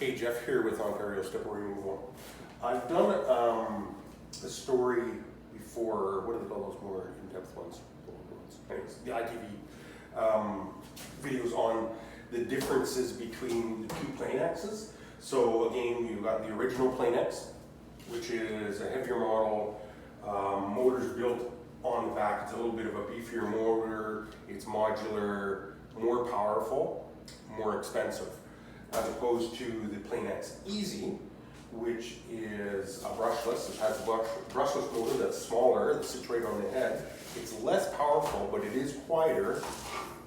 Hey, Jeff here with Ontario Stipple Removal. I've done a story before, what do they call those more in-depth ones? Anyways, the ITV videos on the differences between the two Planexes. So again, you've got the original Planex, which is a heavier model. Motor's built on the back. It's a little bit of a beefier motor. It's modular, more powerful, more expensive, as opposed to the Planex Easy, which is a brushless. It has a brushless motor that's smaller, that sits right on the head. It's less powerful, but it is quieter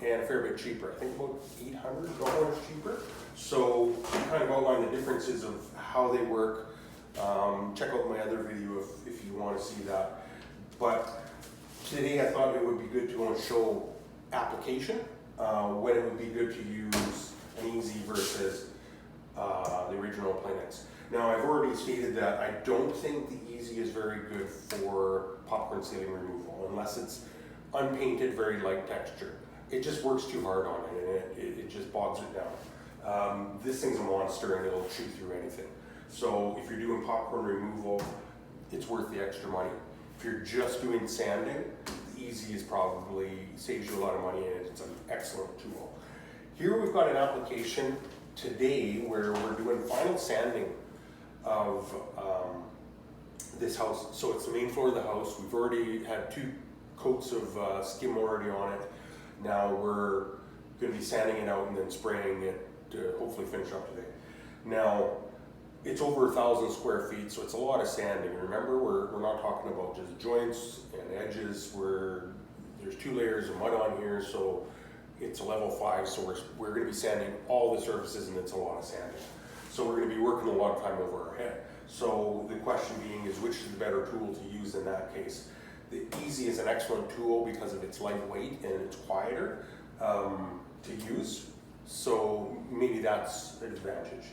and a fair bit cheaper. I think about $800 cheaper. So I kind of outline the differences of how they work. Check out my other video if you want to see that. But today I thought it would be good to show application, when it would be good to use an Easy versus the original Planex. Now I've already stated that I don't think the Easy is very good for popcorn ceiling removal unless it's unpainted, very light texture. It just works too hard on it and it just bogs it down. This thing's a monster and it'll chew through anything. So if you're doing popcorn removal, it's worth the extra money. If you're just doing sanding, the Easy is probably saves you a lot of money and it's an excellent tool. Here we've got an application today where we're doing final sanding of this house. So it's the main floor of the house. We've already had 2 coats of skim already on it. Now we're going to be sanding it out and then spraying it to hopefully finish up today. Now it's over 1,000 square feet, so it's a lot of sanding. Remember, we're not talking about just joints and edges. There's 2 layers of mud on here, so it's a level 5, so we're going to be sanding all the surfaces, and it's a lot of sanding. So we're going to be working a lot of time over our head. So the question being is, which is the better tool to use in that case? The Easy is an excellent tool because of its lightweight and it's quieter to use. So maybe that's an advantage.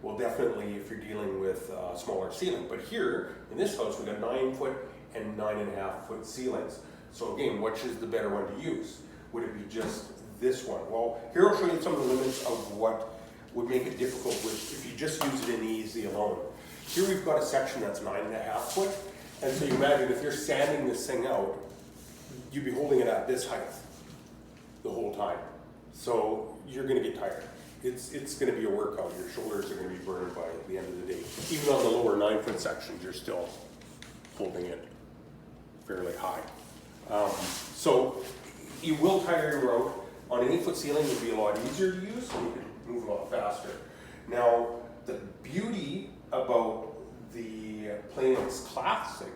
Well, definitely if you're dealing with a smaller ceiling. But here in this house, we've got 9-foot and 9.5-foot ceilings. So again, which is the better one to use? Would it be just this one? Well, here I'll show you some of the limits of what would make it difficult if you just use it in the Easy alone. Here we've got a section that's 9.5 foot. And so you imagine if you're sanding this thing out, you'd be holding it at this height the whole time. So you're gonna get tired. It's gonna be a workout. Your shoulders are gonna be burned by the end of the day. Even on the lower 9-foot sections, you're still holding it fairly high. So you will tire you out. On an 8-foot ceiling, it would be a lot easier to use, and you can move a lot faster. Now, the beauty about the Planex Classic,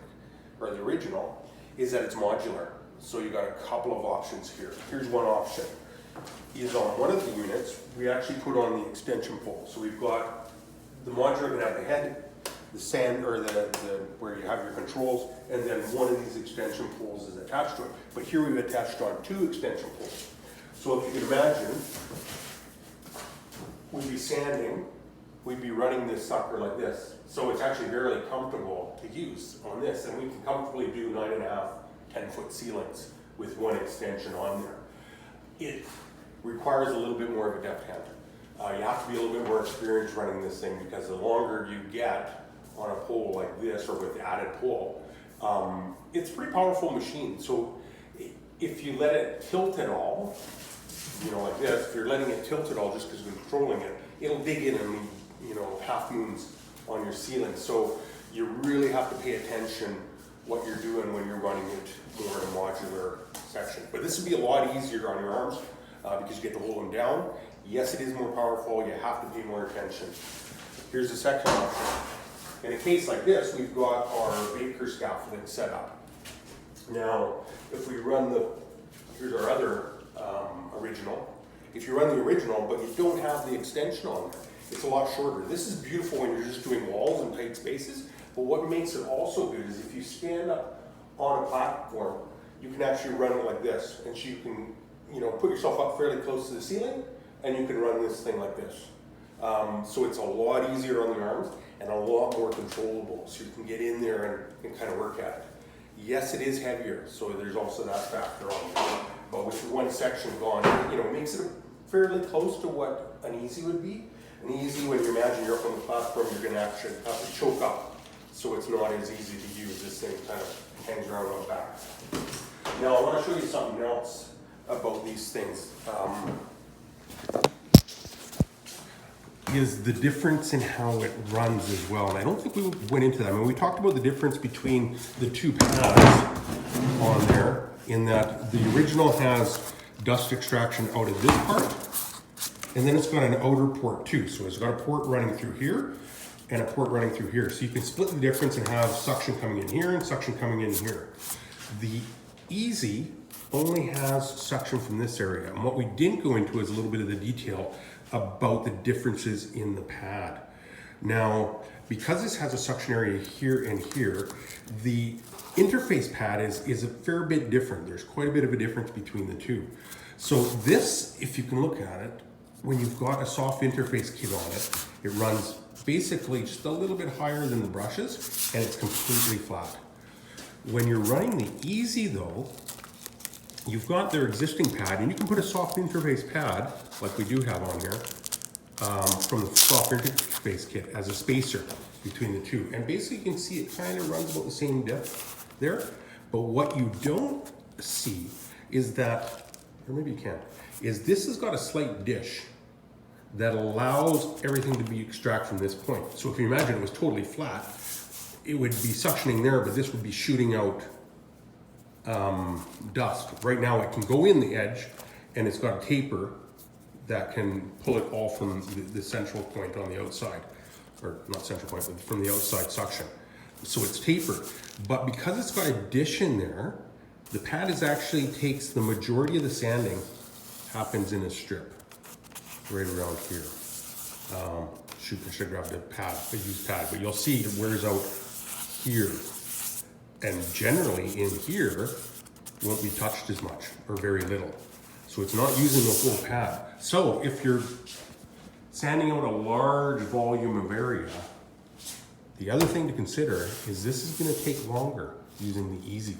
or the original, is that it's modular. So you got a couple of options here. Here's one option. Is on one of the units, we actually put on the extension pole. So we've got the modular gonna have the head, the sand, or the where you have your controls, and then one of these extension poles is attached to it. But here we've attached on 2 extension poles. So if you can imagine, we'd be sanding, we'd be running this sucker like this. So it's actually very comfortable to use on this, and we can comfortably do 9.5, 10-foot ceilings with one extension on there. It requires a little bit more of a deft hand. You have to be a little bit more experienced running this thing, because the longer you get on a pole like this or with the added pole, it's a pretty powerful machine. So if you let it tilt at all, like this, if you're letting it tilt at all just because you're controlling it, it'll dig in and leave, half moons on your ceiling. So you really have to pay attention what you're doing when you're running it more in a modular section. But this would be a lot easier on your arms because you get to hold them down. Yes, it is more powerful. You have to pay more attention. Here's the second option. In a case like this, we've got our Baker scaffolding set up. Now, if we run here's our other original. If you run the original, but you don't have the extension on there, it's a lot shorter. This is beautiful when you're just doing walls and tight spaces, but what makes it also good is if you stand up on a platform, you can actually run it like this, and so you can, put yourself up fairly close to the ceiling, and you can run this thing like this. So it's a lot easier on the arms and a lot more controllable, so you can get in there and kind of work at it. Yes, it is heavier, so there's also that factor on it. But with one section gone, it makes it fairly close to what an Easy would be. And easy, when you imagine you're up on the platform, you're gonna actually have to choke up, so it's not as easy to use. This thing kind of hangs around on the back. Now I want to show you something else about these things. Is the difference in how it runs as well. And I don't think we went into that. I mean, we talked about the difference between the two pads on there, in that the original has dust extraction out of this part, and then it's got an outer port too. So it's got a port running through here and a port running through here. So you can split the difference and have suction coming in here and suction coming in here. The Easy only has suction from this area. And what we didn't go into is a little bit of the detail about the differences in the pad. Now, because this has a suction area here and here, the interface pad is a fair bit different. There's quite a bit of a difference between the two. So this, if you can look at it, when you've got a soft interface kit on it, it runs basically just a little bit higher than the brushes, and it's completely flat. When you're running the Easy though, you've got their existing pad, and you can put a soft interface pad, like we do have on here, from the soft interface kit as a spacer between the two. And basically you can see it kind of runs about the same depth there. But what you don't see is that, or maybe you can, is this has got a slight dish that allows everything to be extracted from this point. So if you imagine it was totally flat, it would be suctioning there, but this would be shooting out dust. Right now it can go in the edge, and it's got a taper that can pull it all from the central point on the outside, or not central point, but from the outside suction. So it's tapered, but because it's got a dish in there, the pad actually takes the majority of the sanding happens in a strip right around here. Shoot, I should have grabbed a used pad, but you'll see it wears out here. And generally in here won't be touched as much, or very little. So it's not using the whole pad. So if you're sanding out a large volume of area, the other thing to consider is this is going to take longer using the Easy.